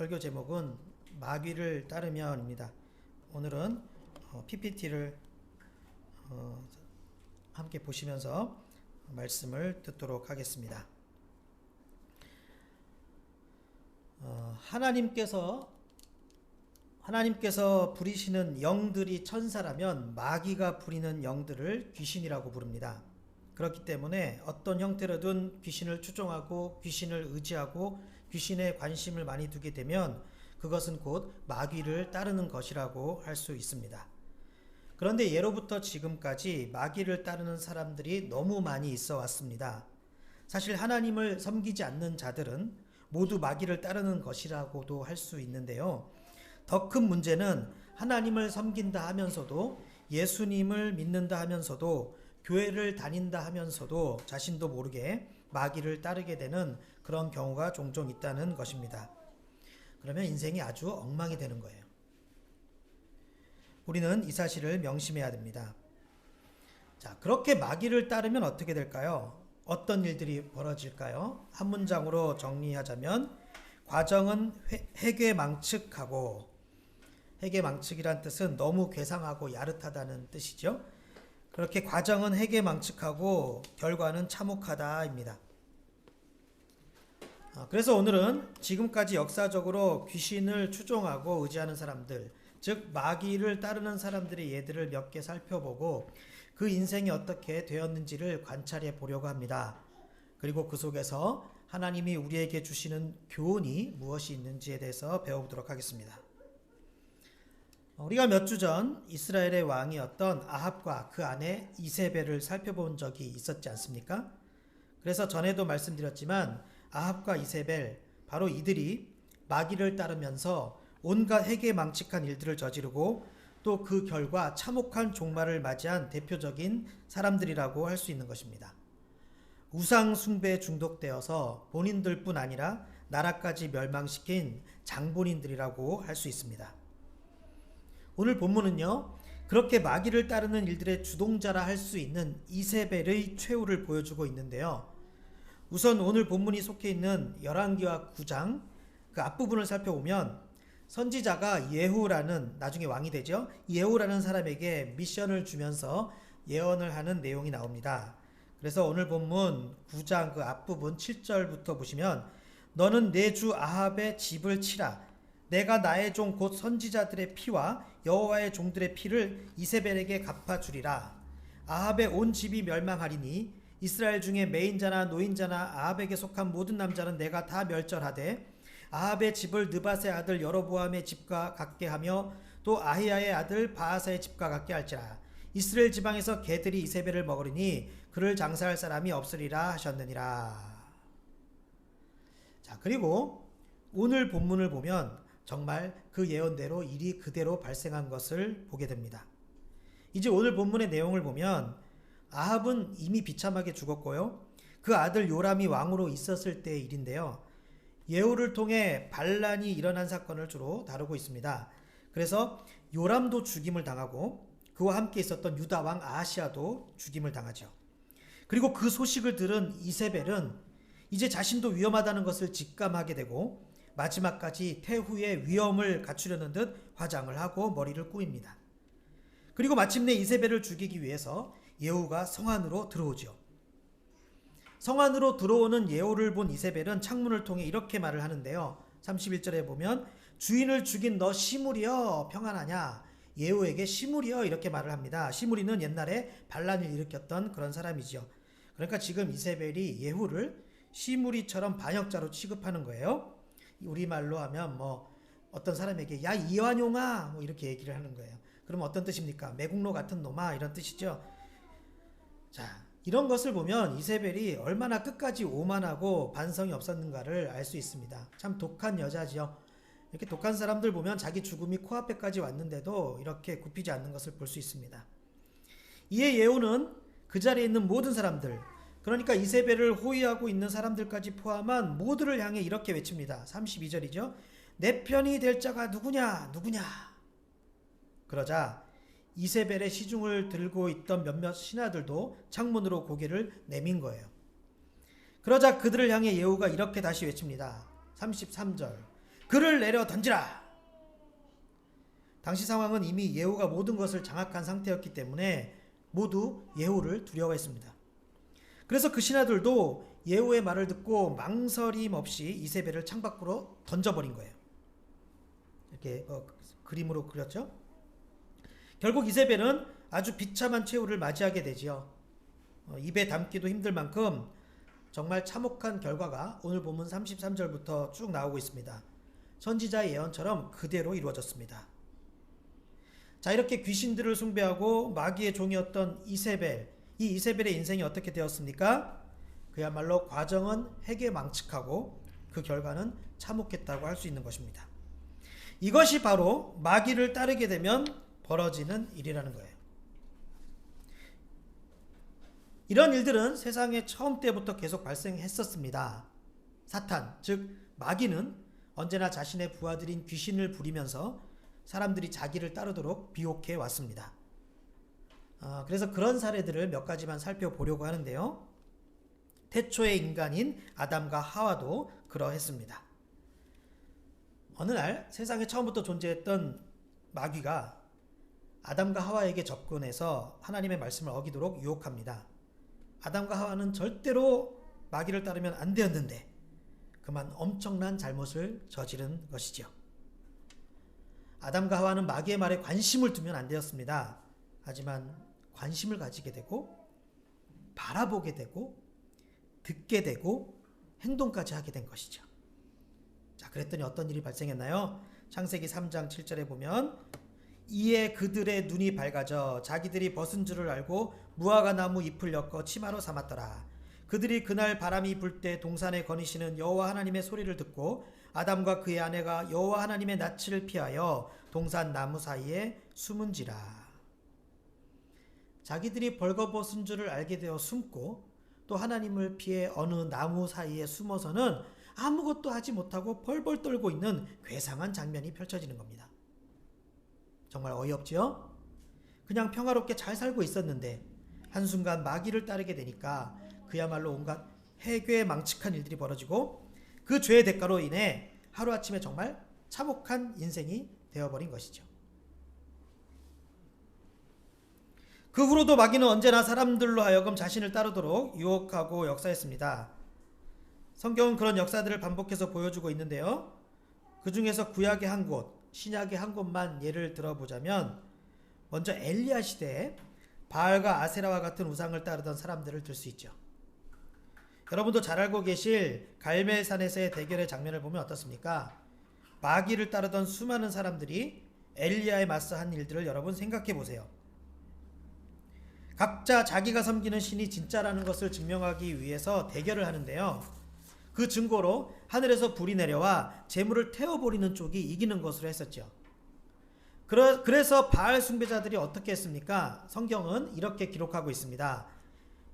설교 제목은 마귀를 따르면입니다. 오늘은 PPT를 함께 보시면서 말씀을 듣도록 하겠습니다. 하나님께서 부리시는 영들이 천사라면 마귀가 부리는 영들을 귀신이라고 부릅니다. 그렇기 때문에 어떤 형태로든 귀신을 추종하고 귀신을 의지하고 귀신에 관심을 많이 두게 되면 그것은 곧 마귀를 따르는 것이라고 할 수 있습니다. 그런데 예로부터 지금까지 마귀를 따르는 사람들이 너무 많이 있어 왔습니다. 사실 하나님을 섬기지 않는 자들은 모두 마귀를 따르는 것이라고도 할 수 있는데요. 더 큰 문제는 하나님을 섬긴다 하면서도 예수님을 믿는다 하면서도 교회를 다닌다 하면서도 자신도 모르게 마귀를 따르게 되는 그런 경우가 종종 있다는 것입니다. 그러면 인생이 아주 엉망이 되는 거예요. 우리는 이 사실을 명심해야 됩니다. 자, 그렇게 마귀를 따르면 어떻게 될까요? 어떤 일들이 벌어질까요? 한 문장으로 정리하자면 과정은 회괴망측하고, 회괴망측이란 뜻은 너무 괴상하고 야릇하다는 뜻이죠. 그렇게 과정은 회괴망측하고 결과는 참혹하다입니다. 그래서 오늘은 지금까지 역사적으로 귀신을 추종하고 의지하는 사람들, 즉 마귀를 따르는 사람들의 예들을 몇 개 살펴보고 그 인생이 어떻게 되었는지를 관찰해 보려고 합니다. 그리고 그 속에서 하나님이 우리에게 주시는 교훈이 무엇이 있는지에 대해서 배워보도록 하겠습니다. 우리가 몇 주 전 이스라엘의 왕이었던 아합과 그 아내 이세벨을 살펴본 적이 있었지 않습니까? 그래서 전에도 말씀드렸지만 아합과 이세벨, 바로 이들이 마귀를 따르면서 온갖 회개망측한 일들을 저지르고 또 그 결과 참혹한 종말을 맞이한 대표적인 사람들이라고 할 수 있는 것입니다. 우상 숭배에 중독되어서 본인들뿐 아니라 나라까지 멸망시킨 장본인들이라고 할 수 있습니다. 오늘 본문은요, 그렇게 마귀를 따르는 일들의 주동자라 할 수 있는 이세벨의 최후를 보여주고 있는데요. 우선 오늘 본문이 속해 있는 열왕기하 9장 그 앞부분을 살펴보면 선지자가 예후라는, 나중에 왕이 되죠, 예후라는 사람에게 미션을 주면서 예언을 하는 내용이 나옵니다. 그래서 오늘 본문 9장 그 앞부분 7절부터 보시면 너는 내 주 아합의 집을 치라. 내가 나의 종 곧 선지자들의 피와 여호와의 종들의 피를 이세벨에게 갚아주리라. 아합의 온 집이 멸망하리니 이스라엘 중에 매인자나 노인자나 아합에게 속한 모든 남자는 내가 다 멸절하되 아합의 집을 느밧의 아들 여로보암의 집과 같게 하며 또 아히야의 아들 바하사의 집과 같게 할지라. 이스라엘 지방에서 개들이 이세벨을 먹으리니 그를 장사할 사람이 없으리라 하셨느니라. 자, 그리고 오늘 본문을 보면 정말 그 예언대로 일이 그대로 발생한 것을 보게 됩니다. 이제 오늘 본문의 내용을 보면 아합은 이미 비참하게 죽었고요. 그 아들 요람이 왕으로 있었을 때의 일인데요. 예후를 통해 반란이 일어난 사건을 주로 다루고 있습니다. 그래서 요람도 죽임을 당하고 그와 함께 있었던 유다 왕 아하시아도 죽임을 당하죠. 그리고 그 소식을 들은 이세벨은 이제 자신도 위험하다는 것을 직감하게 되고 마지막까지 태후의 위험을 갖추려는 듯 화장을 하고 머리를 꾸밉니다. 그리고 마침내 이세벨을 죽이기 위해서 예후가 성 안으로 들어오죠. 성 안으로 들어오는 예후를 본 이세벨은 창문을 통해 이렇게 말을 하는데요. 31절에 보면 주인을 죽인 너 시므리여 평안하냐. 예후에게 시므리여 이렇게 말을 합니다. 시므리는 옛날에 반란을 일으켰던 그런 사람이죠. 그러니까 지금 이세벨이 예후를 시므리처럼 반역자로 취급하는 거예요. 우리말로 하면 어떤 사람에게 야 이완용아 이렇게 얘기를 하는 거예요. 그럼 어떤 뜻입니까? 매국노 같은 놈아 이런 뜻이죠. 자, 이런 것을 보면 이세벨이 얼마나 끝까지 오만하고 반성이 없었는가를 알 수 있습니다. 참 독한 여자지요. 이렇게 독한 사람들 보면 자기 죽음이 코앞에까지 왔는데도 이렇게 굽히지 않는 것을 볼 수 있습니다. 이에 예후는 그 자리에 있는 모든 사람들, 그러니까 이세벨을 호위하고 있는 사람들까지 포함한 모두를 향해 이렇게 외칩니다. 32절이죠. 내 편이 될 자가 누구냐 누구냐. 그러자 이세벨의 시중을 들고 있던 몇몇 신하들도 창문으로 고개를 내민 거예요. 그러자 그들을 향해 예후가 이렇게 다시 외칩니다. 33절. 그를 내려 던지라. 당시 상황은 이미 예후가 모든 것을 장악한 상태였기 때문에 모두 예후를 두려워했습니다. 그래서 그 신하들도 예후의 말을 듣고 망설임 없이 이세벨을 창밖으로 던져버린 거예요. 이렇게 그림으로 그렸죠. 결국 이세벨은 아주 비참한 최후를 맞이하게 되지요. 입에 담기도 힘들 만큼 정말 참혹한 결과가 오늘 본문 33절부터 쭉 나오고 있습니다. 선지자의 예언처럼 그대로 이루어졌습니다. 자, 이렇게 귀신들을 숭배하고 마귀의 종이었던 이세벨, 이 이세벨의 인생이 어떻게 되었습니까? 그야말로 과정은 해괴망측하고 그 결과는 참혹했다고 할 수 있는 것입니다. 이것이 바로 마귀를 따르게 되면 벌어지는 일이라는 거예요. 이런 일들은 세상에 처음 때부터 계속 발생했었습니다. 사탄, 즉 마귀는 언제나 자신의 부하들인 귀신을 부리면서 사람들이 자기를 따르도록 비옥해 왔습니다. 그래서 그런 사례들을 몇 가지만 살펴보려고 하는데요. 태초의 인간인 아담과 하와도 그러했습니다. 어느 날 세상에 처음부터 존재했던 마귀가 아담과 하와에게 접근해서 하나님의 말씀을 어기도록 유혹합니다. 아담과 하와는 절대로 마귀를 따르면 안 되었는데 그만 엄청난 잘못을 저지른 것이죠. 아담과 하와는 마귀의 말에 관심을 두면 안 되었습니다. 하지만 관심을 가지게 되고 바라보게 되고 듣게 되고 행동까지 하게 된 것이죠. 자, 그랬더니 어떤 일이 발생했나요? 창세기 3장 7절에 보면 이에 그들의 눈이 밝아져 자기들이 벗은 줄을 알고 무화과 나무 잎을 엮어 치마로 삼았더라. 그들이 그날 바람이 불 때 동산에 거니시는 여호와 하나님의 소리를 듣고 아담과 그의 아내가 여호와 하나님의 낯을 피하여 동산 나무 사이에 숨은지라. 자기들이 벌거벗은 줄을 알게 되어 숨고 또 하나님을 피해 어느 나무 사이에 숨어서는 아무것도 하지 못하고 벌벌 떨고 있는 괴상한 장면이 펼쳐지는 겁니다. 정말 어이없지요? 그냥 평화롭게 잘 살고 있었는데 한순간 마귀를 따르게 되니까 그야말로 온갖 해괴망측한 일들이 벌어지고 그 죄의 대가로 인해 하루아침에 정말 참혹한 인생이 되어버린 것이죠. 그 후로도 마귀는 언제나 사람들로 하여금 자신을 따르도록 유혹하고 역사했습니다. 성경은 그런 역사들을 반복해서 보여주고 있는데요. 그 중에서 구약의 한 곳, 신약의 한 곳만 예를 들어보자면 먼저 엘리야 시대에 바알과 아세라와 같은 우상을 따르던 사람들을 들 수 있죠. 여러분도 잘 알고 계실 갈멜산에서의 대결의 장면을 보면 어떻습니까? 마귀를 따르던 수많은 사람들이 엘리야에 맞서 한 일들을 여러분 생각해 보세요. 각자 자기가 섬기는 신이 진짜라는 것을 증명하기 위해서 대결을 하는데요. 그 증거로 하늘에서 불이 내려와 재물을 태워버리는 쪽이 이기는 것으로 했었죠. 그래서 바알 숭배자들이 어떻게 했습니까? 성경은 이렇게 기록하고 있습니다.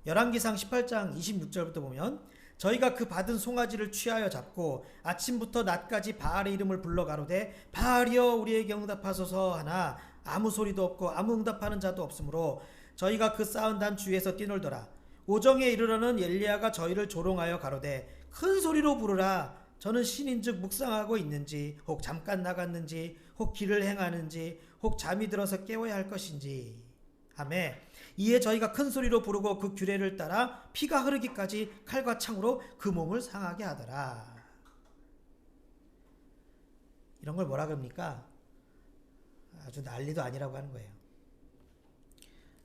열왕기상 18장 26절부터 보면 저희가 그 받은 송아지를 취하여 잡고 아침부터 낮까지 바알의 이름을 불러 가로되 바알이여 우리에게 응답하소서 하나 아무 소리도 없고 아무 응답하는 자도 없으므로 저희가 그 쌓은 단 주위에서 뛰놀더라. 오정에 이르러는 엘리야가 저희를 조롱하여 가로되 큰 소리로 부르라. 저는 신인즉 묵상하고 있는지 혹 잠깐 나갔는지 혹 길을 행하는지 혹 잠이 들어서 깨워야 할 것인지 하매 이에 저희가 큰 소리로 부르고 그 규례를 따라 피가 흐르기까지 칼과 창으로 그 몸을 상하게 하더라. 이런 걸 뭐라 그럽니까? 아주 난리도 아니라고 하는 거예요.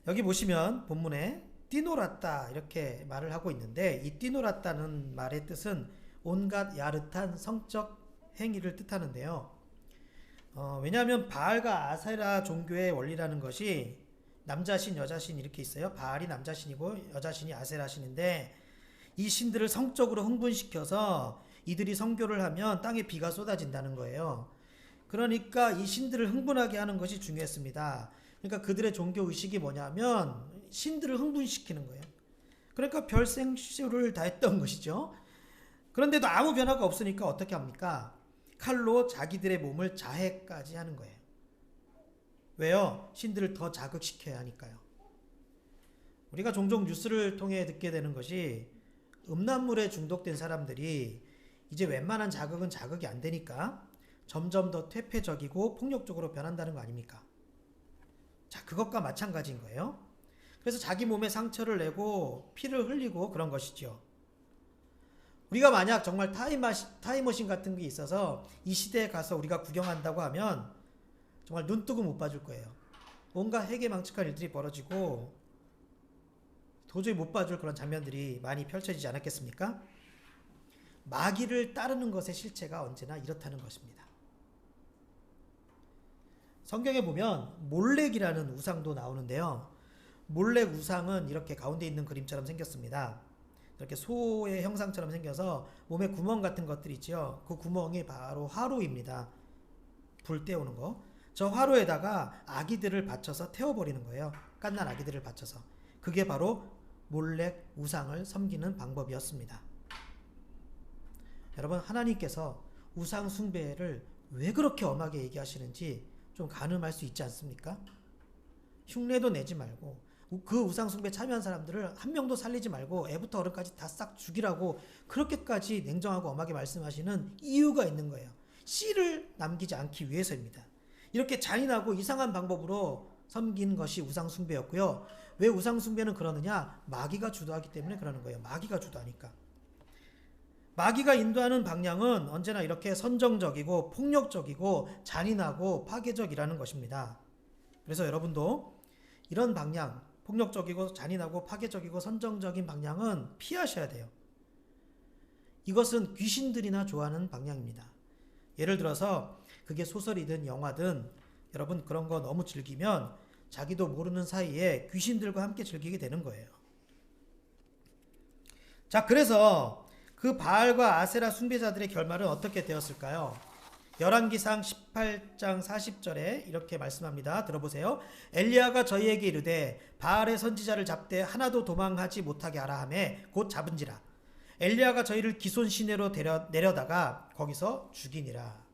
여기 보시면 본문에 뛰놀았다 이렇게 말을 하고 있는데 이 뛰놀았다는 말의 뜻은 온갖 야릇한 성적 행위를 뜻하는데요. 왜냐하면 바알과 아세라 종교의 원리라는 것이 남자신 여자신 이렇게 있어요. 바알이 남자신이고 여자신이 아세라신인데 이 신들을 성적으로 흥분시켜서 이들이 성교를 하면 땅에 비가 쏟아진다는 거예요. 그러니까 이 신들을 흥분하게 하는 것이 중요했습니다. 그러니까 그들의 종교 의식이 뭐냐면 신들을 흥분시키는 거예요. 그러니까 별생쇼를 다 했던 것이죠. 그런데도 아무 변화가 없으니까 어떻게 합니까? 칼로 자기들의 몸을 자해까지 하는 거예요. 왜요? 신들을 더 자극시켜야 하니까요. 우리가 종종 뉴스를 통해 듣게 되는 것이 음란물에 중독된 사람들이 이제 웬만한 자극은 자극이 안 되니까 점점 더 퇴폐적이고 폭력적으로 변한다는 거 아닙니까? 자, 그것과 마찬가지인 거예요. 그래서 자기 몸에 상처를 내고 피를 흘리고 그런 것이죠. 우리가 만약 정말 타임머신 같은 게 있어서 이 시대에 가서 우리가 구경한다고 하면 정말 눈뜨고 못 봐줄 거예요. 온갖 해괴망측한 일들이 벌어지고 도저히 못 봐줄 그런 장면들이 많이 펼쳐지지 않았겠습니까? 마귀를 따르는 것의 실체가 언제나 이렇다는 것입니다. 성경에 보면 몰렉이라는 우상도 나오는데요. 몰렉 우상은 이렇게 가운데 있는 그림처럼 생겼습니다. 이렇게 소의 형상처럼 생겨서 몸에 구멍 같은 것들이 있죠. 그 구멍이 바로 화로입니다. 불 때우는 거. 저 화로에다가 아기들을 받쳐서 태워버리는 거예요. 갓난 아기들을 받쳐서. 그게 바로 몰렉 우상을 섬기는 방법이었습니다. 여러분, 하나님께서 우상 숭배를 왜 그렇게 엄하게 얘기하시는지 좀 가늠할 수 있지 않습니까? 흉내도 내지 말고 그 우상 숭배 참여한 사람들을 한 명도 살리지 말고 애부터 어른까지 다 싹 죽이라고 그렇게까지 냉정하고 엄하게 말씀하시는 이유가 있는 거예요. 씨를 남기지 않기 위해서입니다. 이렇게 잔인하고 이상한 방법으로 섬긴 것이 우상 숭배였고요. 왜 우상 숭배는 그러느냐? 마귀가 주도하기 때문에 그러는 거예요. 마귀가 주도하니까. 마귀가 인도하는 방향은 언제나 이렇게 선정적이고 폭력적이고 잔인하고 파괴적이라는 것입니다. 그래서 여러분도 이런 방향, 폭력적이고 잔인하고 파괴적이고 선정적인 방향은 피하셔야 돼요. 이것은 귀신들이나 좋아하는 방향입니다. 예를 들어서 그게 소설이든 영화든 여러분 그런 거 너무 즐기면 자기도 모르는 사이에 귀신들과 함께 즐기게 되는 거예요. 자, 그래서 그 바알과 아세라 숭배자들의 결말은 어떻게 되었을까요? 열왕기상 18장 40절에 이렇게 말씀합니다. 들어보세요. 엘리야가 저희에게 이르되 바알의 선지자를 잡되 하나도 도망하지 못하게 하라 하매 곧 잡은지라. 엘리야가 저희를 기손 시내로 내려다가 거기서 죽이니라.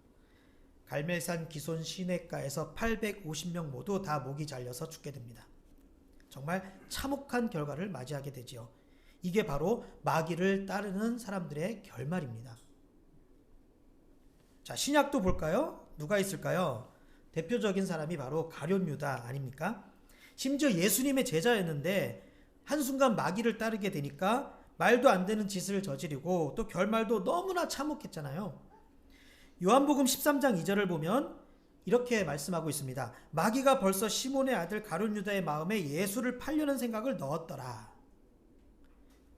갈멜산 기손 시내가에서 850명 모두 다 목이 잘려서 죽게 됩니다. 정말 참혹한 결과를 맞이하게 되지요. 이게 바로 마귀를 따르는 사람들의 결말입니다. 자, 신약도 볼까요? 누가 있을까요? 대표적인 사람이 바로 가룟 유다 아닙니까? 심지어 예수님의 제자였는데 한순간 마귀를 따르게 되니까 말도 안 되는 짓을 저지르고 또 결말도 너무나 참혹했잖아요. 요한복음 13장 2절을 보면 이렇게 말씀하고 있습니다. 마귀가 벌써 시몬의 아들 가룟 유다의 마음에 예수를 팔려는 생각을 넣었더라.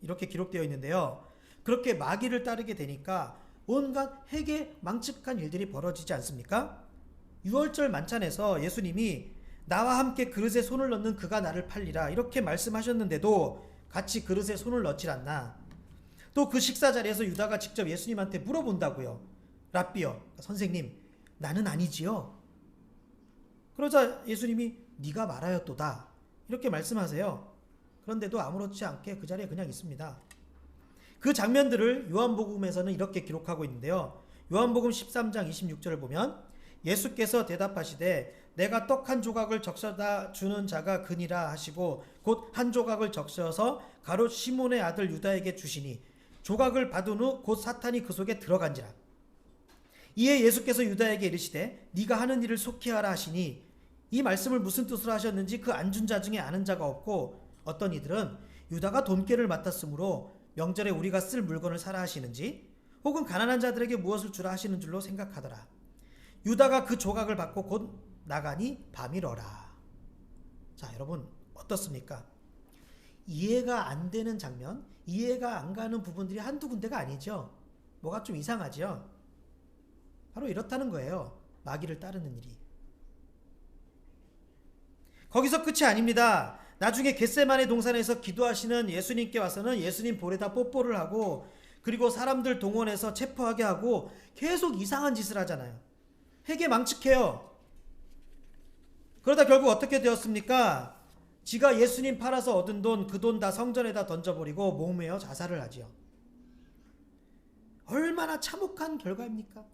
이렇게 기록되어 있는데요. 그렇게 마귀를 따르게 되니까 온갖 해괴 망측한 일들이 벌어지지 않습니까? 유월절 만찬에서 예수님이 나와 함께 그릇에 손을 넣는 그가 나를 팔리라 이렇게 말씀하셨는데도 같이 그릇에 손을 넣질 않나. 또 그 식사 자리에서 유다가 직접 예수님한테 물어본다고요. 랍비여, 선생님, 나는 아니지요? 그러자 예수님이 네가 말하였도다 이렇게 말씀하세요. 그런데도 아무렇지 않게 그 자리에 그냥 있습니다. 그 장면들을 요한복음에서는 이렇게 기록하고 있는데요. 요한복음 13장 26절을 보면 예수께서 대답하시되 내가 떡 한 조각을 적셔다 주는 자가 그니라 하시고 곧 한 조각을 적셔서 가롯 시몬의 아들 유다에게 주시니 조각을 받은 후 곧 사탄이 그 속에 들어간지라. 이에 예수께서 유다에게 이르시되 네가 하는 일을 속히 하라 하시니 이 말씀을 무슨 뜻으로 하셨는지 그 앉은 자 중에 아는 자가 없고 어떤 이들은 유다가 돈깨를 맡았으므로 명절에 우리가 쓸 물건을 사라 하시는지 혹은 가난한 자들에게 무엇을 주라 하시는 줄로 생각하더라. 유다가 그 조각을 받고 곧 나가니 밤이러라. 자, 여러분 어떻습니까? 이해가 안 되는 장면, 이해가 안 가는 부분들이 한두 군데가 아니죠. 뭐가 좀 이상하죠. 바로 이렇다는 거예요. 마귀를 따르는 일이. 거기서 끝이 아닙니다. 나중에 겟세마네 동산에서 기도하시는 예수님께 와서는 예수님 볼에다 뽀뽀를 하고 그리고 사람들 동원해서 체포하게 하고 계속 이상한 짓을 하잖아요. 해계 망측해요. 그러다 결국 어떻게 되었습니까? 지가 예수님 팔아서 얻은 돈, 그 돈 다 성전에다 던져버리고 목매어 자살을 하지요. 얼마나 참혹한 결과입니까?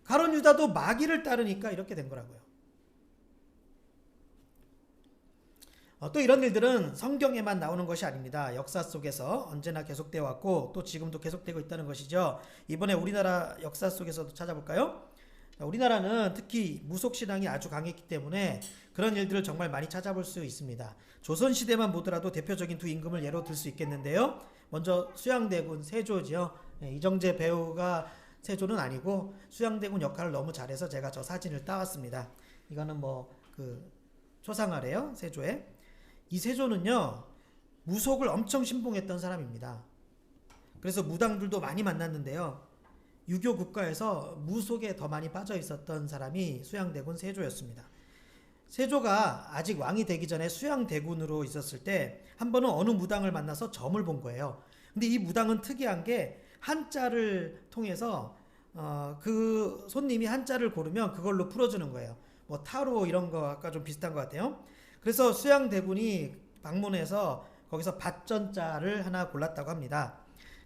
가룟 유다도 마귀를 따르니까 이렇게 된 거라고요. 또 이런 일들은 성경에만 나오는 것이 아닙니다. 역사 속에서 언제나 계속되어 왔고 또 지금도 계속되고 있다는 것이죠. 이번에 우리나라 역사 속에서도 찾아볼까요? 우리나라는 특히 무속신앙이 아주 강했기 때문에 그런 일들을 정말 많이 찾아볼 수 있습니다. 조선시대만 보더라도 대표적인 두 임금을 예로 들 수 있겠는데요. 먼저 수양대군 세조지요. 이정재 배우가 세조는 아니고 수양대군 역할을 너무 잘해서 제가 저 사진을 따왔습니다. 이거는 초상화래요. 세조의. 이 세조는요, 무속을 엄청 신봉했던 사람입니다. 그래서 무당들도 많이 만났는데요. 유교 국가에서 무속에 더 많이 빠져 있었던 사람이 수양대군 세조였습니다. 세조가 아직 왕이 되기 전에 수양대군으로 있었을 때 한 번은 어느 무당을 만나서 점을 본 거예요. 근데 이 무당은 특이한 게 한자를 통해서 그 손님이 한자를 고르면 그걸로 풀어주는 거예요. 뭐 타로 이런 거가 좀 비슷한 것 같아요. 그래서 수양대군이 방문해서 거기서 밭전자를 하나 골랐다고 합니다.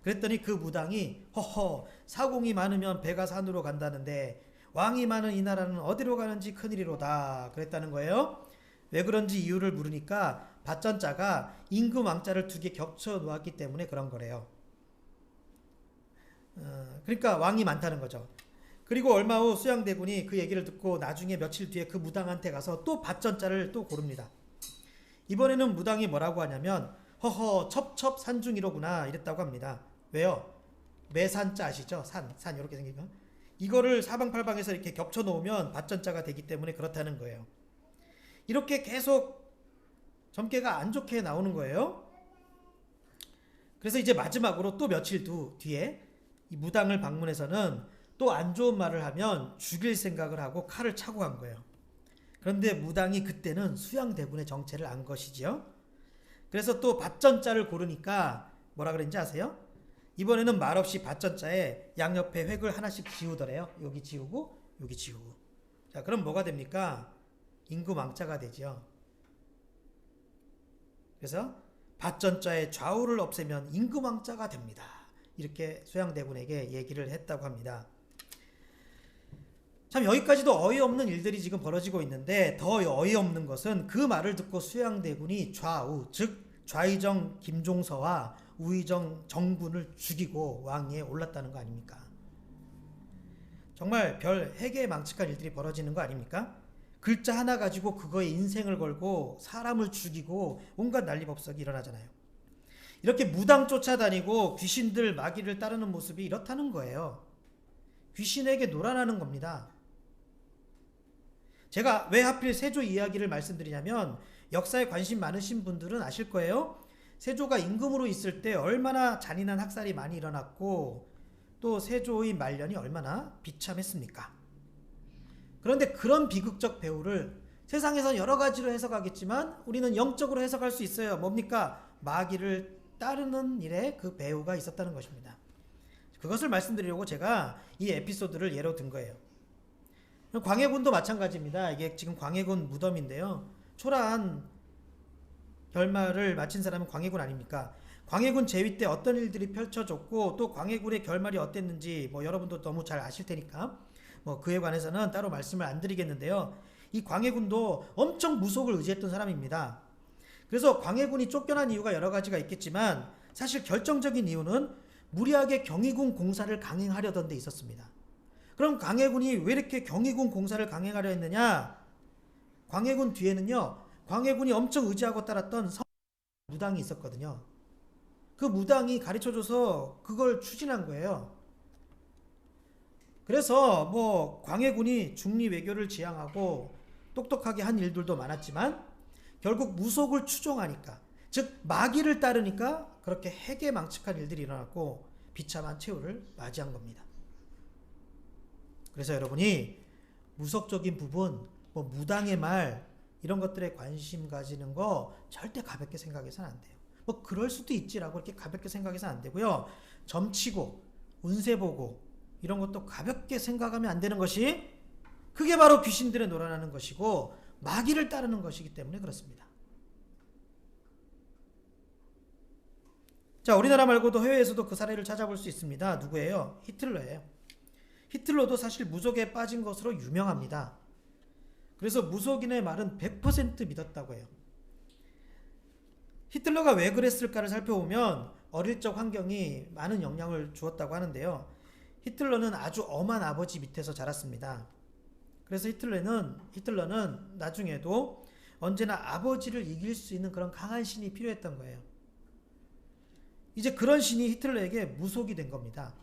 그랬더니 그 무당이 허허 사공이 많으면 배가 산으로 간다는데 왕이 많은 이 나라는 어디로 가는지 큰일이로다 그랬다는 거예요. 왜 그런지 이유를 물으니까 밭전자가 임금 왕자를 두 개 겹쳐 놓았기 때문에 그런 거래요. 그러니까 왕이 많다는 거죠. 그리고 얼마 후 수양대군이 그 얘기를 듣고 나중에 며칠 뒤에 그 무당한테 가서 또 밭전자를 또 고릅니다. 이번에는 무당이 뭐라고 하냐면 허허 첩첩 산중이로구나 이랬다고 합니다. 왜요? 매산자 아시죠? 산 이렇게 생긴 거. 이거를 사방팔방에서 이렇게 겹쳐 놓으면 밭전자가 되기 때문에 그렇다는 거예요. 이렇게 계속 점괘가 안 좋게 나오는 거예요. 그래서 이제 마지막으로 또 며칠 뒤에 이 무당을 방문해서는 또 안 좋은 말을 하면 죽일 생각을 하고 칼을 차고 간 거예요. 그런데 무당이 그때는 수양대군의 정체를 안 것이지요. 그래서 또 밭전자를 고르니까 뭐라 그랬는지 아세요? 이번에는 말없이 밭전자에 양옆에 획을 하나씩 지우더래요. 여기 지우고 여기 지우고. 자, 그럼 뭐가 됩니까? 임금왕자가 되죠. 그래서 밭전자의 좌우를 없애면 임금왕자가 됩니다. 이렇게 수양대군에게 얘기를 했다고 합니다. 참 여기까지도 어이없는 일들이 지금 벌어지고 있는데 더 어이없는 것은 그 말을 듣고 수양대군이 좌우 즉 좌의정 김종서와 우의정 정군을 죽이고 왕위에 올랐다는 거 아닙니까? 정말 별 해괴망측한 일들이 벌어지는 거 아닙니까? 글자 하나 가지고 그거에 인생을 걸고 사람을 죽이고 온갖 난리법석이 일어나잖아요. 이렇게 무당 쫓아다니고 귀신들 마귀를 따르는 모습이 이렇다는 거예요. 귀신에게 놀아나는 겁니다. 제가 왜 하필 세조 이야기를 말씀드리냐면 역사에 관심 많으신 분들은 아실 거예요. 세조가 임금으로 있을 때 얼마나 잔인한 학살이 많이 일어났고 또 세조의 말년이 얼마나 비참했습니까? 그런데 그런 비극적 배후를 세상에서 여러 가지로 해석하겠지만 우리는 영적으로 해석할 수 있어요. 뭡니까? 마귀를 따르는 일에 그 배후가 있었다는 것입니다. 그것을 말씀드리려고 제가 이 에피소드를 예로 든 거예요. 광해군도 마찬가지입니다. 이게 지금 광해군 무덤인데요. 초라한 결말을 마친 사람은 광해군 아닙니까? 광해군 제위 때 어떤 일들이 펼쳐졌고 또 광해군의 결말이 어땠는지 여러분도 너무 잘 아실 테니까 그에 관해서는 따로 말씀을 안 드리겠는데요. 이 광해군도 엄청 무속을 의지했던 사람입니다. 그래서 광해군이 쫓겨난 이유가 여러 가지가 있겠지만 사실 결정적인 이유는 무리하게 경희군 공사를 강행하려던 데 있었습니다. 그럼 광해군이 왜 이렇게 경희군 공사를 강행하려 했느냐? 광해군 뒤에는요. 광해군이 엄청 의지하고 따랐던 무당이 있었거든요. 그 무당이 가르쳐줘서 그걸 추진한 거예요. 그래서 광해군이 중리 외교를 지향하고 똑똑하게 한 일들도 많았지만 결국 무속을 추종하니까 즉 마귀를 따르니까 그렇게 해괴망측한 일들이 일어났고 비참한 최후를 맞이한 겁니다. 그래서 여러분이 무속적인 부분, 무당의 말 이런 것들에 관심 가지는 거 절대 가볍게 생각해서는 안 돼요. 그럴 수도 있지라고 이렇게 가볍게 생각해서는 안 되고요. 점치고 운세 보고 이런 것도 가볍게 생각하면 안 되는 것이 그게 바로 귀신들에 놀아나는 것이고 마귀를 따르는 것이기 때문에 그렇습니다. 자, 우리나라 말고도 해외에서도 그 사례를 찾아볼 수 있습니다. 누구예요? 히틀러예요. 히틀러도 사실 무속에 빠진 것으로 유명합니다. 그래서 무속인의 말은 100% 믿었다고 해요. 히틀러가 왜 그랬을까를 살펴보면 어릴 적 환경이 많은 영향을 주었다고 하는데요. 히틀러는 아주 엄한 아버지 밑에서 자랐습니다. 그래서 히틀러는 나중에도 언제나 아버지를 이길 수 있는 그런 강한 신이 필요했던 거예요. 이제 그런 신이 히틀러에게 무속이 된 겁니다.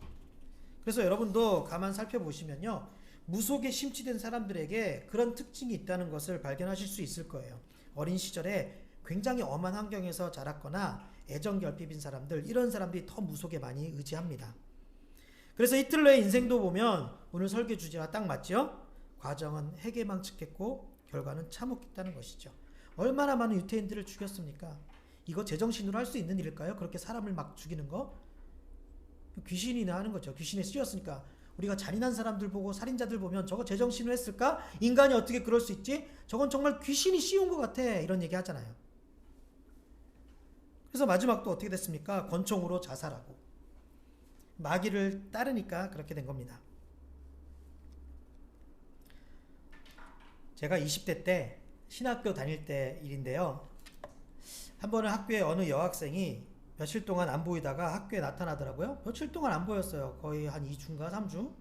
그래서 여러분도 가만 살펴보시면요. 무속에 심취된 사람들에게 그런 특징이 있다는 것을 발견하실 수 있을 거예요. 어린 시절에 굉장히 엄한 환경에서 자랐거나 애정결핍인 사람들, 이런 사람들이 더 무속에 많이 의지합니다. 그래서 히틀러의 인생도 보면 오늘 설교 주제와 딱 맞죠? 과정은 핵에망측했고 결과는 참혹했다는 것이죠. 얼마나 많은 유태인들을 죽였습니까? 이거 제정신으로 할 수 있는 일일까요? 그렇게 사람을 막 죽이는 거? 귀신이나 하는 거죠. 귀신에 쓰였으니까. 우리가 잔인한 사람들 보고 살인자들 보면 저거 제정신으로 했을까? 인간이 어떻게 그럴 수 있지? 저건 정말 귀신이 씌운 것 같아. 이런 얘기 하잖아요. 그래서 마지막도 어떻게 됐습니까? 권총으로 자살하고 마귀를 따르니까 그렇게 된 겁니다. 제가 20대 때 신학교 다닐 때 일인데요. 한 번은 학교에 어느 여학생이 며칠 동안 안 보이다가 학교에 나타나더라고요. 며칠 동안 안 보였어요. 거의 한 2주인가 3주.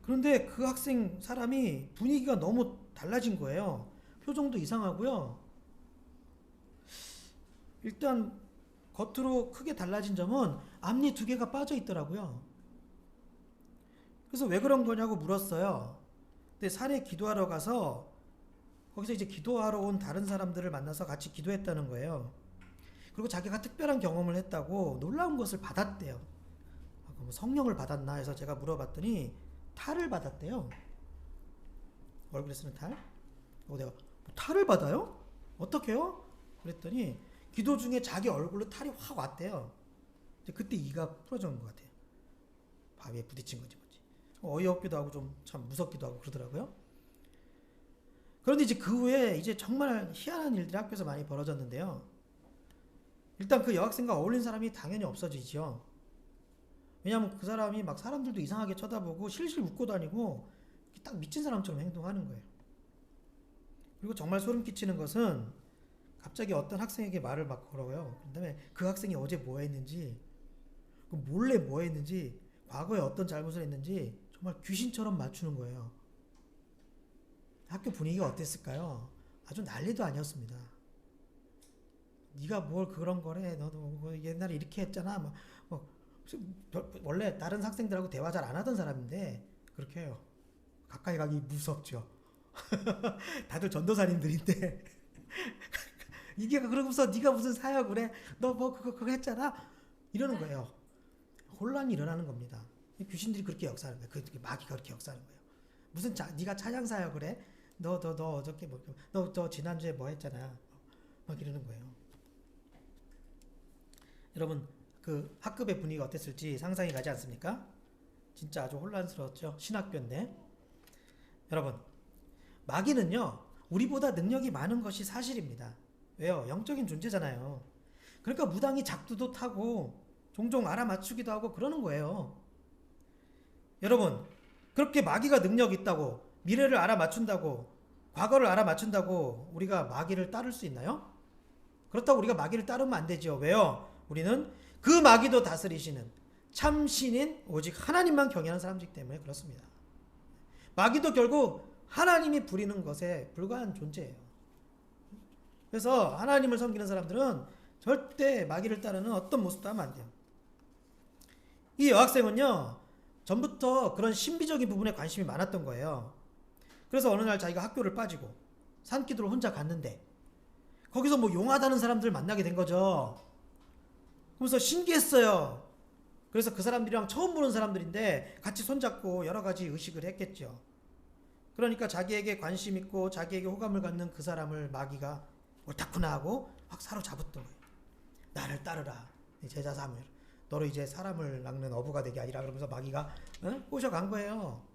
그런데 그 학생 사람이 분위기가 너무 달라진 거예요. 표정도 이상하고요. 일단 겉으로 크게 달라진 점은 앞니 2개가 빠져 있더라고요. 그래서 왜 그런 거냐고 물었어요. 근데 산에 기도하러 가서 거기서 이제 기도하러 온 다른 사람들을 만나서 같이 기도했다는 거예요. 그리고 자기가 특별한 경험을 했다고 놀라운 것을 받았대요. 그럼 성령을 받았나 해서 제가 물어봤더니 탈을 받았대요. 얼굴에 쓰는 탈. 내가 뭐 탈을 받아요? 어떻게요? 그랬더니 기도 중에 자기 얼굴로 탈이 확 왔대요. 그때 이가 풀어진 것 같아요. 바위에 부딪힌 건지 뭔지. 어이없기도 하고 좀 참 무섭기도 하고 그러더라고요. 그런데 이제 그 후에 이제 정말 희한한 일들이 학교에서 많이 벌어졌는데요. 일단 그 여학생과 어울린 사람이 당연히 없어지죠. 왜냐하면 그 사람이 막 사람들도 이상하게 쳐다보고 실실 웃고 다니고 딱 미친 사람처럼 행동하는 거예요. 그리고 정말 소름 끼치는 것은 갑자기 어떤 학생에게 말을 막 걸어요. 그 다음에 그 학생이 어제 뭐 했는지, 몰래 뭐 했는지, 과거에 어떤 잘못을 했는지 정말 귀신처럼 맞추는 거예요. 학교 분위기가 어땠을까요? 아주 난리도 아니었습니다. 네가 뭘 그런 거래? 너도 뭐 옛날에 이렇게 했잖아. 원래 다른 학생들하고 대화 잘 안 하던 사람인데 그렇게 해요. 가까이 가기 무섭죠. 다들 전도사님들인데 이게 그러고서 네가 무슨 사역을 해? 너 뭐 그거 했잖아? 이러는 거예요. 혼란이 일어나는 겁니다. 귀신들이 그렇게 역사하는 거예요. 그 마귀가 그렇게 역사하는 거예요. 무슨 네가 찬양 사역을 해? 너 어저께 너 지난주에 뭐 했잖아. 막 이러는 거예요. 여러분 그 학급의 분위기가 어땠을지 상상이 가지 않습니까? 진짜 아주 혼란스러웠죠. 신학교인데. 여러분 마귀는요 우리보다 능력이 많은 것이 사실입니다. 왜요? 영적인 존재잖아요. 그러니까 무당이 작두도 타고 종종 알아맞추기도 하고 그러는 거예요. 여러분 그렇게 마귀가 능력이 있다고 미래를 알아맞춘다고 과거를 알아맞춘다고 우리가 마귀를 따를 수 있나요? 그렇다고 우리가 마귀를 따르면 안 되죠. 왜요? 우리는 그 마귀도 다스리시는 참신인 오직 하나님만 경외하는 사람이기 때문에 그렇습니다. 마귀도 결국 하나님이 부리는 것에 불과한 존재예요. 그래서 하나님을 섬기는 사람들은 절대 마귀를 따르는 어떤 모습도 하면 안 돼요. 이 여학생은요 전부터 그런 신비적인 부분에 관심이 많았던 거예요. 그래서 어느 날 자기가 학교를 빠지고 산기도를 혼자 갔는데 거기서 뭐 용하다는 사람들을 만나게 된 거죠. 그래서 신기했어요. 그래서 그 사람들이랑 처음 보는 사람들인데 같이 손잡고 여러 가지 의식을 했겠죠. 그러니까 자기에게 관심 있고 자기에게 호감을 갖는 그 사람을 마귀가 옳다구나 하고 확 사로잡았던 거예요. 나를 따르라. 제자 사무엘. 너로 이제 사람을 낚는 어부가 되게 아니라 그러면서 마귀가 꼬셔간 거예요.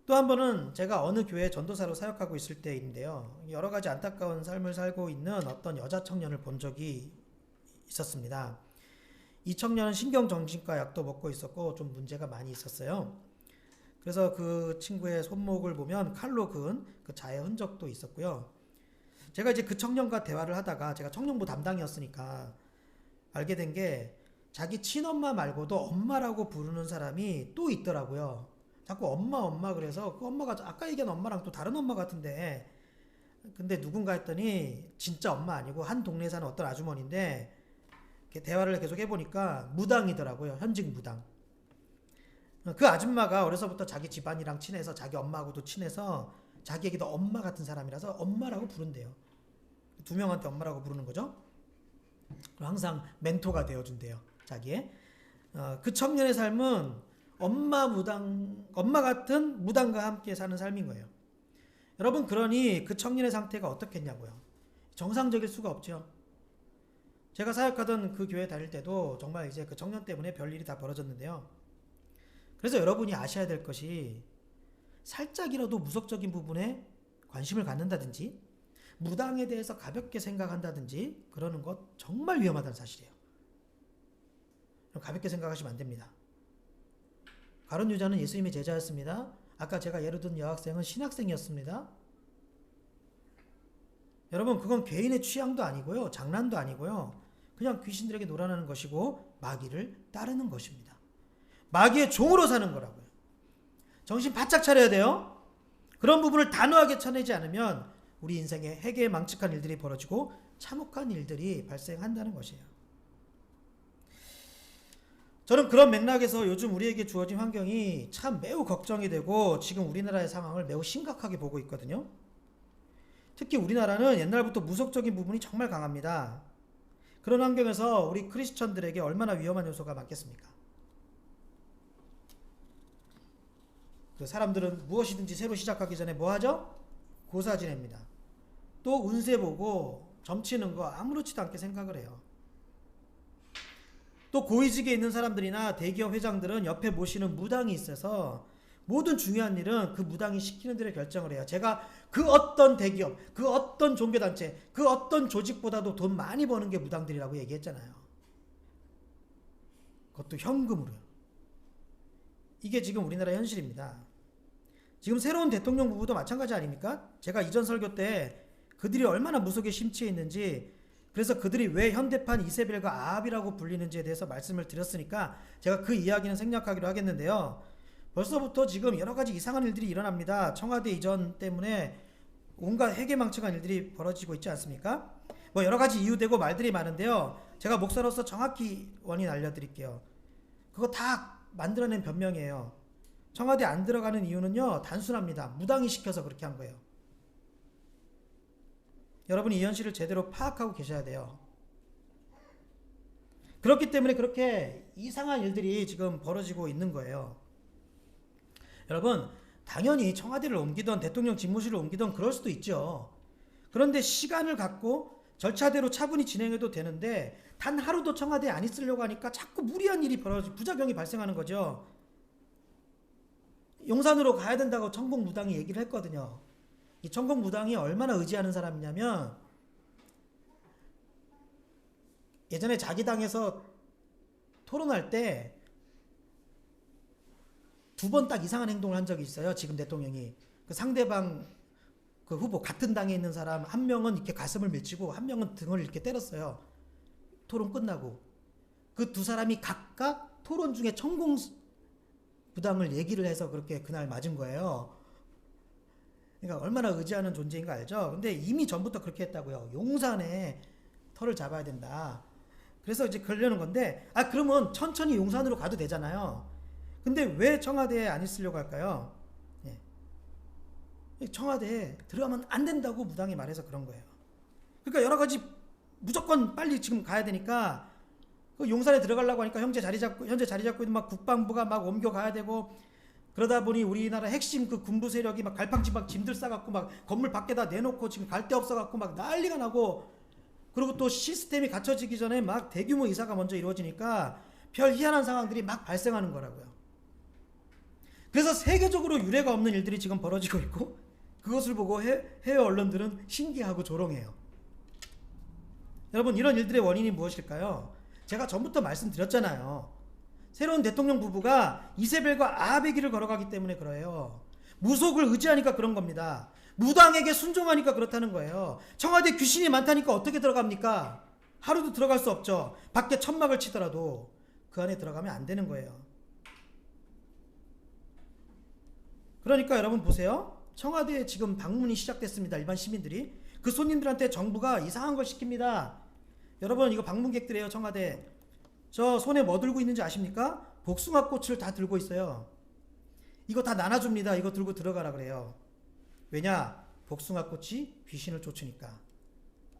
또 한 번은 제가 어느 교회 전도사로 사역하고 있을 때인데요. 여러 가지 안타까운 삶을 살고 있는 어떤 여자 청년을 본 적이 있었습니다. 이 청년은 신경정신과 약도 먹고 있었고 좀 문제가 많이 있었어요. 그래서 그 친구의 손목을 보면 칼로 그은 그 자의 흔적도 있었고요. 제가 이제 그 청년과 대화를 하다가 제가 청년부 담당이었으니까 알게 된 게 자기 친엄마 말고도 엄마라고 부르는 사람이 또 있더라고요. 자꾸 엄마 엄마 그래서 그 엄마가 아까 얘기한 엄마랑 또 다른 엄마 같은데 근데 누군가 했더니 진짜 엄마 아니고 한 동네에 사는 어떤 아주머니인데 이렇게 대화를 계속 해보니까 무당이더라고요. 현직 무당. 그 아줌마가 어려서부터 자기 집안이랑 친해서 자기 엄마하고도 친해서 자기에게도 엄마 같은 사람이라서 엄마라고 부른대요. 두 명한테 엄마라고 부르는 거죠. 항상 멘토가 되어준대요. 자기의. 그 청년의 삶은 엄마 같은 무당과 함께 사는 삶인 거예요. 여러분 그러니 그 청년의 상태가 어떻겠냐고요. 정상적일 수가 없죠. 제가 사역하던 그 교회 다닐 때도 정말 이제 그 청년 때문에 별일이 다 벌어졌는데요. 그래서 여러분이 아셔야 될 것이 살짝이라도 무속적인 부분에 관심을 갖는다든지 무당에 대해서 가볍게 생각한다든지 그러는 것 정말 위험하다는 사실이에요. 가볍게 생각하시면 안 됩니다. 가룟 유다는 예수님의 제자였습니다. 아까 제가 예를 든 여학생은 신학생이었습니다. 여러분 그건 개인의 취향도 아니고요. 장난도 아니고요. 그냥 귀신들에게 놀아나는 것이고 마귀를 따르는 것입니다. 마귀의 종으로 사는 거라고요. 정신 바짝 차려야 돼요. 그런 부분을 단호하게 쳐내지 않으면 우리 인생에 해괴에 망측한 일들이 벌어지고 참혹한 일들이 발생한다는 것이에요. 저는 그런 맥락에서 요즘 우리에게 주어진 환경이 참 매우 걱정이 되고 지금 우리나라의 상황을 매우 심각하게 보고 있거든요. 특히 우리나라는 옛날부터 무속적인 부분이 정말 강합니다. 그런 환경에서 우리 크리스천들에게 얼마나 위험한 요소가 많겠습니까? 그 사람들은 무엇이든지 새로 시작하기 전에 뭐 하죠? 고사 지냅니다. 또 운세 보고 점치는 거 아무렇지도 않게 생각을 해요. 또 고위직에 있는 사람들이나 대기업 회장들은 옆에 모시는 무당이 있어서 모든 중요한 일은 그 무당이 시키는 대로 결정을 해요. 제가 그 어떤 대기업, 그 어떤 종교단체, 그 어떤 조직보다도 돈 많이 버는 게 무당들이라고 얘기했잖아요. 그것도 현금으로요. 이게 지금 우리나라 현실입니다. 지금 새로운 대통령 부부도 마찬가지 아닙니까? 제가 이전 설교 때 그들이 얼마나 무속에 심취해 있는지 그래서 그들이 왜 현대판 이세벨과 아합이라고 불리는지에 대해서 말씀을 드렸으니까 제가 그 이야기는 생략하기로 하겠는데요. 벌써부터 지금 여러 가지 이상한 일들이 일어납니다. 청와대 이전 때문에 온갖 해괴망측한 일들이 벌어지고 있지 않습니까? 뭐 여러 가지 이유되고 말들이 많은데요. 제가 목사로서 정확히 원인 알려드릴게요. 그거 다 만들어낸 변명이에요. 청와대 안 들어가는 이유는요. 단순합니다. 무당이 시켜서 그렇게 한 거예요. 여러분이 이 현실을 제대로 파악하고 계셔야 돼요. 그렇기 때문에 그렇게 이상한 일들이 지금 벌어지고 있는 거예요. 여러분 당연히 청와대를 옮기던 대통령 집무실을 옮기던 그럴 수도 있죠. 그런데 시간을 갖고 절차대로 차분히 진행해도 되는데 단 하루도 청와대에 안 있으려고 하니까 자꾸 무리한 일이 벌어지고 부작용이 발생하는 거죠. 용산으로 가야 된다고 청곡무당이 얘기를 했거든요. 이 청곡무당이 얼마나 의지하는 사람이냐면 예전에 자기 당에서 토론할 때 두 번 딱 이상한 행동을 한 적이 있어요. 지금 대통령이 그 상대방 그 후보 같은 당에 있는 사람 한 명은 이렇게 가슴을 밀치고 한 명은 등을 이렇게 때렸어요. 토론 끝나고 그 두 사람이 각각 토론 중에 청곡무당을 얘기를 해서 그렇게 그날 맞은 거예요. 그러니까 얼마나 의지하는 존재인 거 알죠? 근데 이미 전부터 그렇게 했다고요. 용산에 털을 잡아야 된다. 그래서 이제 그러려는 건데 그러면 천천히 용산으로 가도 되잖아요. 근데 왜 청와대에 안 있으려고 할까요? 예. 청와대에 들어가면 안 된다고 무당이 말해서 그런 거예요. 그러니까 여러 가지 무조건 빨리 지금 가야 되니까 그 용산에 들어가려고 하니까 현재 자리 잡고 있는 막 국방부가 막 옮겨가야 되고 그러다 보니 우리나라 핵심 그 군부 세력이 막 갈팡질 막 짐들 싸갖고 막 건물 밖에다 내놓고 지금 갈 데 없어갖고 막 난리가 나고 그리고 또 시스템이 갖춰지기 전에 막 대규모 이사가 먼저 이루어지니까 별 희한한 상황들이 막 발생하는 거라고요. 그래서 세계적으로 유례가 없는 일들이 지금 벌어지고 있고 그것을 보고 해외 언론들은 신기하고 조롱해요. 여러분 이런 일들의 원인이 무엇일까요? 제가 전부터 말씀드렸잖아요. 새로운 대통령 부부가 이세벨과 아합의 길을 걸어가기 때문에 그래요. 무속을 의지하니까 그런 겁니다. 무당에게 순종하니까 그렇다는 거예요. 청와대 귀신이 많다니까 어떻게 들어갑니까? 하루도 들어갈 수 없죠. 밖에 천막을 치더라도 그 안에 들어가면 안 되는 거예요. 그러니까 여러분 보세요. 청와대에 지금 방문이 시작됐습니다. 일반 시민들이. 그 손님들한테 정부가 이상한 걸 시킵니다. 여러분 이거 방문객들이에요. 청와대. 저 손에 뭐 들고 있는지 아십니까? 복숭아꽃을 다 들고 있어요. 이거 다 나눠줍니다. 이거 들고 들어가라 그래요. 왜냐? 복숭아꽃이 귀신을 쫓으니까.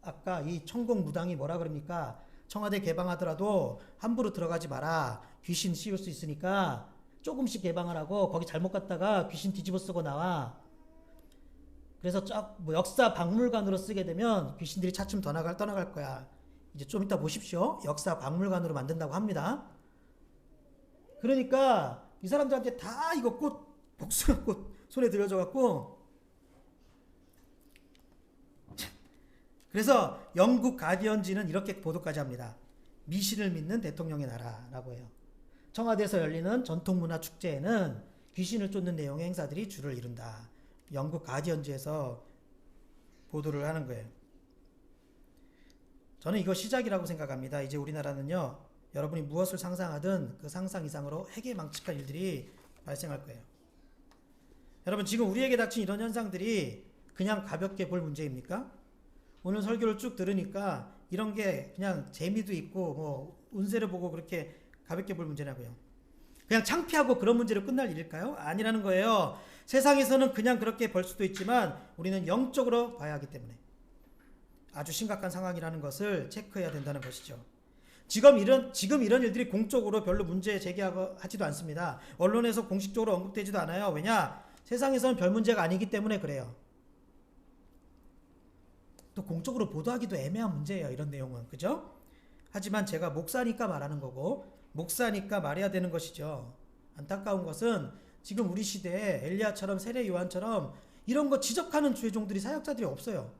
아까 이 천공 무당이 뭐라 그럽니까? 청와대 개방하더라도 함부로 들어가지 마라. 귀신 씌울 수 있으니까 조금씩 개방하라고. 거기 잘못 갔다가 귀신 뒤집어 쓰고 나와. 그래서 뭐 역사 박물관으로 쓰게 되면 귀신들이 차츰 떠나갈 거야. 이제 좀 이따 보십시오. 역사 박물관으로 만든다고 합니다. 그러니까 이 사람들한테 다 이거 복숭아꽃 손에 들여줘 갖고, 그래서 영국 가디언지는 이렇게 보도까지 합니다. 미신을 믿는 대통령의 나라라고 해요. 청와대에서 열리는 전통문화 축제에는 귀신을 쫓는 내용의 행사들이 주를 이룬다. 영국 가디언지에서 보도를 하는 거예요. 저는 이거 시작이라고 생각합니다. 이제 우리나라는요, 여러분이 무엇을 상상하든 그 상상 이상으로 해괴망측한 일들이 발생할 거예요. 여러분 지금 우리에게 닥친 이런 현상들이 그냥 가볍게 볼 문제입니까? 오늘 설교를 쭉 들으니까 이런 게 그냥 재미도 있고 뭐 운세를 보고 그렇게 가볍게 볼 문제라고요. 그냥 창피하고 그런 문제로 끝날 일일까요? 아니라는 거예요. 세상에서는 그냥 그렇게 볼 수도 있지만 우리는 영적으로 봐야 하기 때문에 아주 심각한 상황이라는 것을 체크해야 된다는 것이죠. 지금 이런 일들이 공적으로 별로 문제 제기하지도 않습니다. 언론에서 공식적으로 언급되지도 않아요. 왜냐? 세상에서는 별 문제가 아니기 때문에 그래요. 또 공적으로 보도하기도 애매한 문제예요. 이런 내용은. 그죠? 하지만 제가 목사니까 말하는 거고 목사니까 말해야 되는 것이죠. 안타까운 것은 지금 우리 시대에 엘리야처럼 세례 요한처럼 이런 거 지적하는 주의종들이 사역자들이 없어요.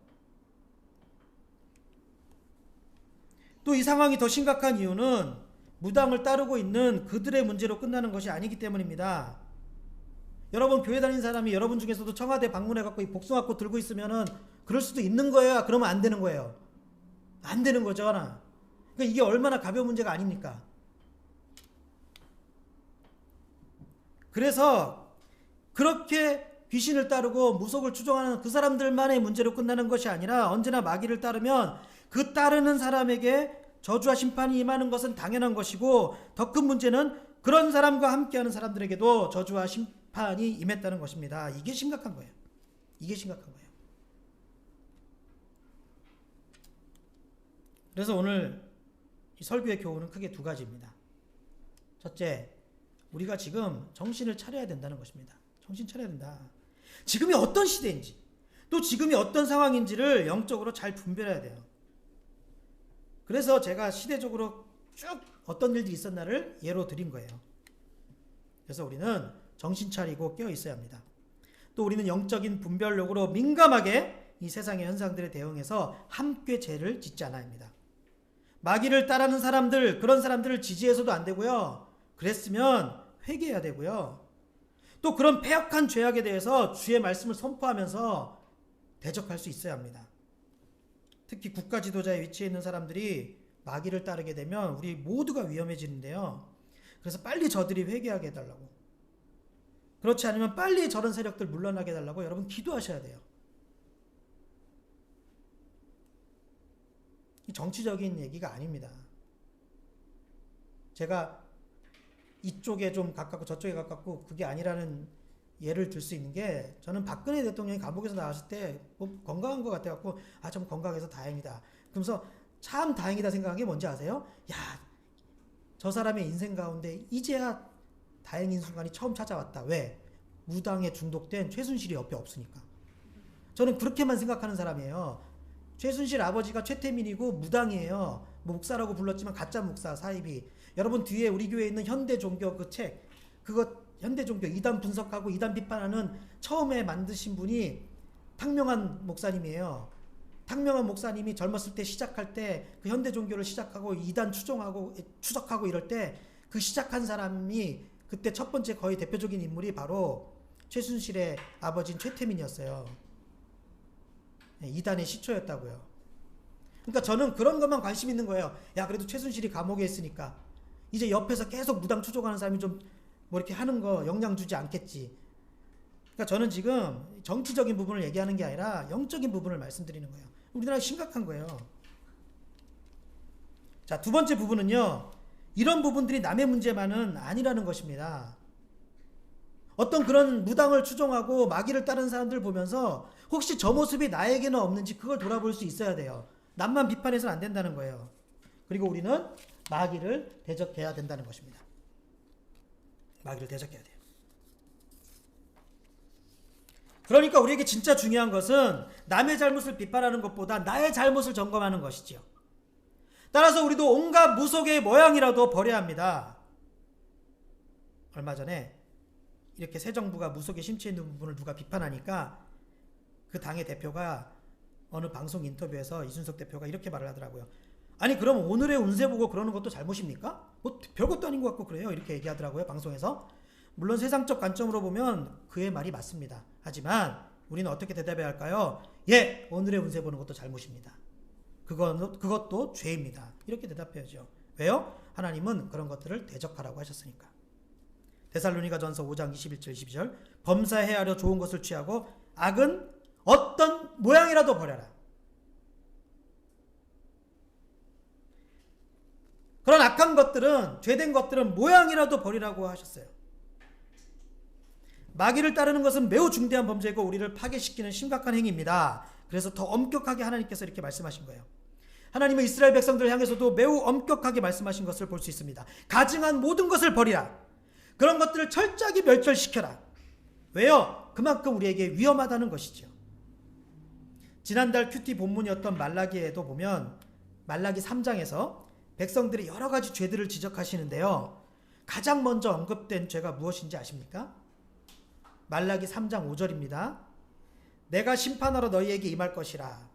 또 이 상황이 더 심각한 이유는 무당을 따르고 있는 그들의 문제로 끝나는 것이 아니기 때문입니다. 여러분 교회 다니는 사람이 여러분 중에서도 청와대 방문해갖고 이 복숭아꽃 들고 있으면은 그럴 수도 있는 거예요. 그러면 안 되는 거예요. 안 되는 거죠. 그러니까 이게 얼마나 가벼운 문제가 아닙니까? 그래서 그렇게 귀신을 따르고 무속을 추종하는 그 사람들만의 문제로 끝나는 것이 아니라 언제나 마귀를 따르면 그 따르는 사람에게 저주와 심판이 임하는 것은 당연한 것이고 더 큰 문제는 그런 사람과 함께하는 사람들에게도 저주와 심판이 임했다는 것입니다. 이게 심각한 거예요. 이게 심각한 거예요. 그래서 오늘 이 설교의 교훈은 크게 두 가지입니다. 첫째, 우리가 지금 정신을 차려야 된다는 것입니다. 정신 차려야 된다. 지금이 어떤 시대인지 또 지금이 어떤 상황인지를 영적으로 잘 분별해야 돼요. 그래서 제가 시대적으로 쭉 어떤 일들이 있었나를 예로 드린 거예요. 그래서 우리는 정신 차리고 깨어 있어야 합니다. 또 우리는 영적인 분별력으로 민감하게 이 세상의 현상들에 대응해서 함께 죄를 짓지 않아야 합니다. 마귀를 따르는 사람들, 그런 사람들을 지지해서도 안 되고요. 그랬으면 회개해야 되고요. 또 그런 패역한 죄악에 대해서 주의 말씀을 선포하면서 대적할 수 있어야 합니다. 특히 국가 지도자의 위치에 있는 사람들이 마귀를 따르게 되면 우리 모두가 위험해지는데요. 그래서 빨리 저들이 회개하게 해달라고. 그렇지 않으면 빨리 저런 세력들 물러나게 해달라고 여러분 기도하셔야 돼요. 정치적인 얘기가 아닙니다. 제가 이쪽에 좀 가깝고 저쪽에 가깝고 그게 아니라는 예를 들 수 있는 게 저는 박근혜 대통령이 감옥에서 나왔을 때 뭐 건강한 것 같아갖고 좀 건강해서 다행이다. 그러면서 참 다행이다 생각한 게 뭔지 아세요? 야, 저 사람의 인생 가운데 이제야 다행인 순간이 처음 찾아왔다. 왜? 무당에 중독된 최순실이 옆에 없으니까. 저는 그렇게만 생각하는 사람이에요. 최순실 아버지가 최태민이고 무당이에요. 목사라고 불렀지만 가짜 목사 사입이. 여러분 뒤에 우리 교회에 있는 현대종교 그 책, 그거 현대종교 이단 분석하고 이단 비판하는 처음에 만드신 분이 탕명한 목사님이에요. 탕명한 목사님이 젊었을 때 시작할 때 그 현대종교를 시작하고 이단 추적하고 이럴 때 그 시작한 사람이 그때 첫 번째 거의 대표적인 인물이 바로 최순실의 아버지인 최태민이었어요. 이단의 시초였다고요. 그러니까 저는 그런 것만 관심 있는 거예요. 야, 그래도 최순실이 감옥에 있으니까 이제 옆에서 계속 무당 추종하는 사람이 좀 뭐 이렇게 하는 거 영향 주지 않겠지. 그러니까 저는 지금 정치적인 부분을 얘기하는 게 아니라 영적인 부분을 말씀드리는 거예요. 우리나라 심각한 거예요. 자, 두 번째 부분은요. 이런 부분들이 남의 문제만은 아니라는 것입니다. 어떤 그런 무당을 추종하고 마귀를 따르는 사람들 보면서 혹시 저 모습이 나에게는 없는지 그걸 돌아볼 수 있어야 돼요. 남만 비판해서는 안 된다는 거예요. 그리고 우리는 마귀를 대적해야 된다는 것입니다. 마귀를 대적해야 돼요. 그러니까 우리에게 진짜 중요한 것은 남의 잘못을 비판하는 것보다 나의 잘못을 점검하는 것이지요. 따라서 우리도 온갖 무속의 모양이라도 버려야 합니다. 얼마 전에 이렇게 새 정부가 무속에 심취해 있는 부분을 누가 비판하니까 그 당의 대표가 어느 방송 인터뷰에서 이준석 대표가 이렇게 말을 하더라고요. 아니, 그럼 오늘의 운세 보고 그러는 것도 잘못입니까? 뭐 별것도 아닌 것 같고 그래요. 이렇게 얘기하더라고요, 방송에서. 물론 세상적 관점으로 보면 그의 말이 맞습니다. 하지만 우리는 어떻게 대답해야 할까요? 예, 오늘의 운세 보는 것도 잘못입니다. 그것도 죄입니다. 이렇게 대답해야죠. 왜요? 하나님은 그런 것들을 대적하라고 하셨으니까. 데살로니가전서 5장 21절 22절 범사에 하려 좋은 것을 취하고 악은 어떤 모양이라도 버려라. 그런 악한 것들은, 죄된 것들은 모양이라도 버리라고 하셨어요. 마귀를 따르는 것은 매우 중대한 범죄고 우리를 파괴시키는 심각한 행위입니다. 그래서 더 엄격하게 하나님께서 이렇게 말씀하신 거예요. 하나님은 이스라엘 백성들을 향해서도 매우 엄격하게 말씀하신 것을 볼 수 있습니다. 가증한 모든 것을 버리라. 그런 것들을 철저하게 멸절시켜라. 왜요? 그만큼 우리에게 위험하다는 것이죠. 지난달 큐티 본문이었던 말라기에도 보면 말라기 3장에서 백성들이 여러 가지 죄들을 지적하시는데요. 가장 먼저 언급된 죄가 무엇인지 아십니까? 말라기 3장 5절입니다. 내가 심판하러 너희에게 임할 것이라.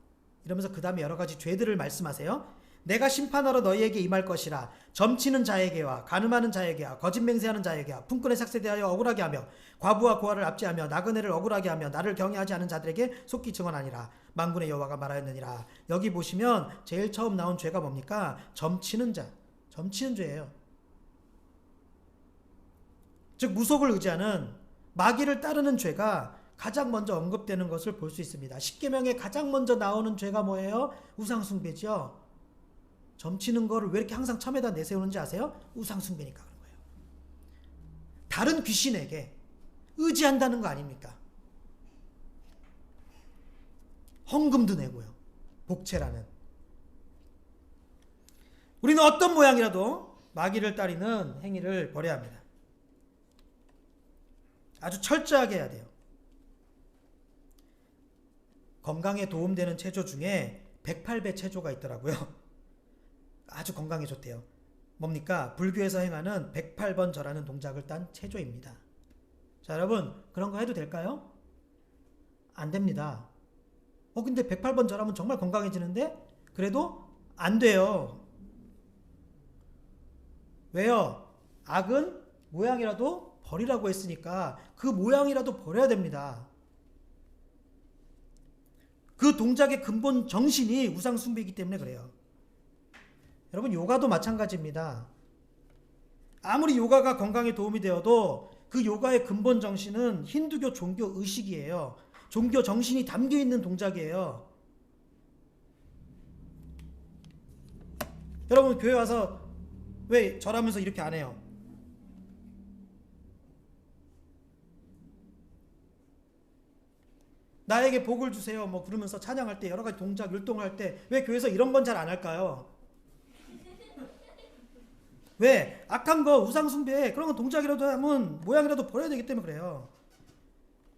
이러면서 그 다음에 여러 가지 죄들을 말씀하세요. 내가 심판하러 너희에게 임할 것이라. 점치는 자에게와 가늠하는 자에게와 거짓 맹세하는 자에게와 품꾼의 삭세 대하여 억울하게 하며 과부와 고아를 압제하며 나그네를 억울하게 하며 나를 경외하지 않은 자들에게 속기 증언하니라. 만군의 여호와가 말하였느니라. 여기 보시면 제일 처음 나온 죄가 뭡니까? 점치는 자. 점치는 죄예요. 즉 무속을 의지하는, 마귀를 따르는 죄가 가장 먼저 언급되는 것을 볼 수 있습니다. 십계명에 가장 먼저 나오는 죄가 뭐예요? 우상숭배죠. 점치는 거를 왜 이렇게 항상 처음에다 내세우는지 아세요? 우상숭배니까 그런 거예요. 다른 귀신에게 의지한다는 거 아닙니까? 헌금도 내고요. 복채라는. 우리는 어떤 모양이라도 마귀를 따르는 행위를 버려야 합니다. 아주 철저하게 해야 돼요. 건강에 도움되는 체조 중에 108배 체조가 있더라고요. 아주 건강에 좋대요. 뭡니까? 불교에서 행하는 108번 절하는 동작을 딴 체조입니다. 자, 여러분, 그런 거 해도 될까요? 안 됩니다. 근데 108번 절하면 정말 건강해지는데? 그래도 안 돼요. 왜요? 악은 모양이라도 버리라고 했으니까 그 모양이라도 버려야 됩니다. 그 동작의 근본 정신이 우상숭배이기 때문에 그래요. 여러분, 요가도 마찬가지입니다. 아무리 요가가 건강에 도움이 되어도 그 요가의 근본 정신은 힌두교 종교 의식이에요. 종교 정신이 담겨있는 동작이에요. 여러분, 교회 와서 왜 절하면서 이렇게 안 해요? 나에게 복을 주세요 뭐 그러면서 찬양할 때 여러 가지 동작, 율동할 때 왜 교회에서 이런 건 잘 안 할까요? 왜? 악한 거, 우상숭배, 그런 거 동작이라도 하면 모양이라도 버려야 되기 때문에 그래요.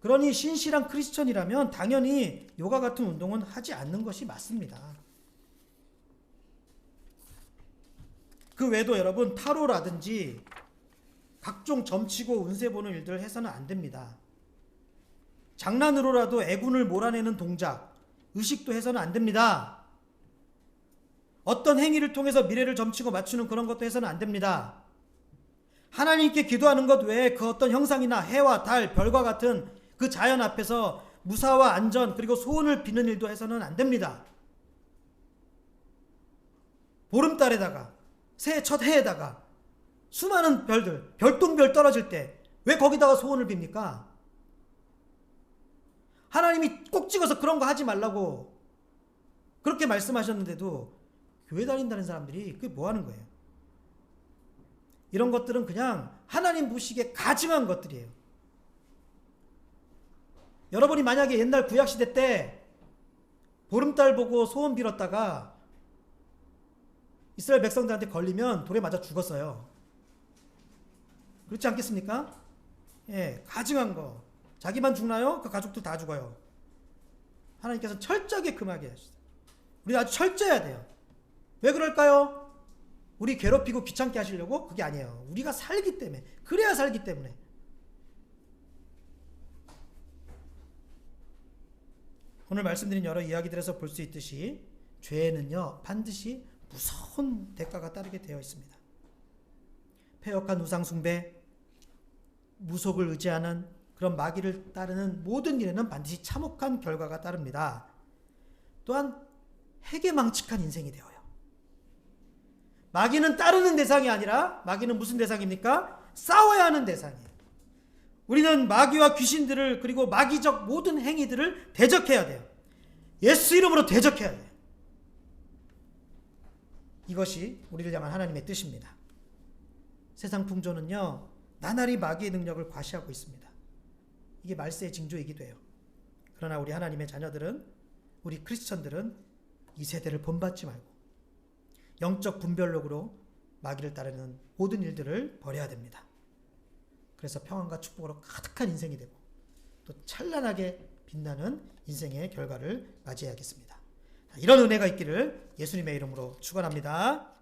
그러니 신실한 크리스천이라면 당연히 요가 같은 운동은 하지 않는 것이 맞습니다. 그 외에도 여러분, 타로라든지 각종 점치고 운세 보는 일들을 해서는 안 됩니다. 장난으로라도 애군을 몰아내는 동작, 의식도 해서는 안 됩니다. 어떤 행위를 통해서 미래를 점치고 맞추는 그런 것도 해서는 안 됩니다. 하나님께 기도하는 것 외에 그 어떤 형상이나 해와 달, 별과 같은 그 자연 앞에서 무사와 안전 그리고 소원을 비는 일도 해서는 안 됩니다. 보름달에다가 새해 첫 해에다가 수많은 별들, 별똥별 떨어질 때 왜 거기다가 소원을 빕니까? 하나님이 꼭 찍어서 그런 거 하지 말라고 그렇게 말씀하셨는데도 교회 다닌다는 사람들이 그게 뭐 하는 거예요? 이런 것들은 그냥 하나님 보시기에 가증한 것들이에요. 여러분이 만약에 옛날 구약시대 때 보름달 보고 소원 빌었다가 이스라엘 백성들한테 걸리면 돌에 맞아 죽었어요. 그렇지 않겠습니까? 예, 가증한 거. 자기만 죽나요? 그 가족도 다 죽어요. 하나님께서 철저하게 금하게 하시죠. 우리 아주 철저해야 돼요. 왜 그럴까요? 우리 괴롭히고 귀찮게 하시려고? 그게 아니에요. 우리가 살기 때문에. 그래야 살기 때문에. 오늘 말씀드린 여러 이야기들에서 볼 수 있듯이 죄에는요 반드시 무서운 대가가 따르게 되어 있습니다. 패역한 우상 숭배, 무속을 의지하는 그런 마귀를 따르는 모든 일에는 반드시 참혹한 결과가 따릅니다. 또한 해괴망측한 인생이 되어요. 마귀는 따르는 대상이 아니라 마귀는 무슨 대상입니까? 싸워야 하는 대상이에요. 우리는 마귀와 귀신들을 그리고 마귀적 모든 행위들을 대적해야 돼요. 예수 이름으로 대적해야 돼요. 이것이 우리를 향한 하나님의 뜻입니다. 세상 풍조는요 나날이 마귀의 능력을 과시하고 있습니다. 이게 말세의 징조이기도 해요. 그러나 우리 하나님의 자녀들은, 우리 크리스천들은 이 세대를 본받지 말고 영적 분별력으로 마귀를 따르는 모든 일들을 버려야 됩니다. 그래서 평안과 축복으로 가득한 인생이 되고 또 찬란하게 빛나는 인생의 결과를 맞이해야겠습니다. 이런 은혜가 있기를 예수님의 이름으로 축원합니다.